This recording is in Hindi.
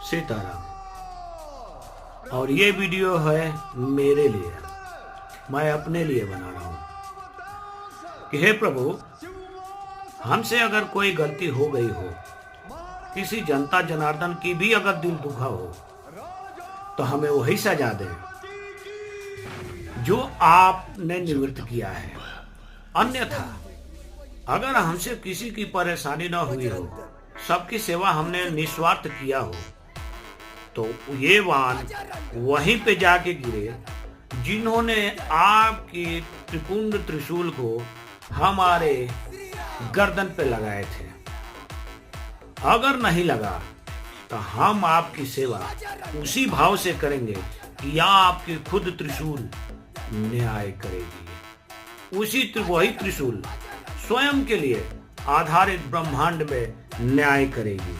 सीताराम। और ये वीडियो है मेरे लिए, मैं अपने लिए बना रहा हूं कि हे प्रभु, हमसे अगर कोई गलती हो गई हो, किसी जनता जनार्दन की भी अगर दिल दुखा हो, तो हमें वही सजा दे जो आपने निवृत्त किया है। अन्यथा अगर हमसे किसी की परेशानी न हुई हो, सबकी सेवा हमने निस्वार्थ किया हो, तो ये वाण वहीं पे जाके गिरे जिन्होंने आपके त्रिपुंड त्रिशूल को हमारे गर्दन पे लगाए थे। अगर नहीं लगा तो हम आपकी सेवा उसी भाव से करेंगे कि आपकी खुद त्रिशूल न्याय करेगी। वही त्रिशूल स्वयं के लिए आधारित ब्रह्मांड में न्याय करेगी।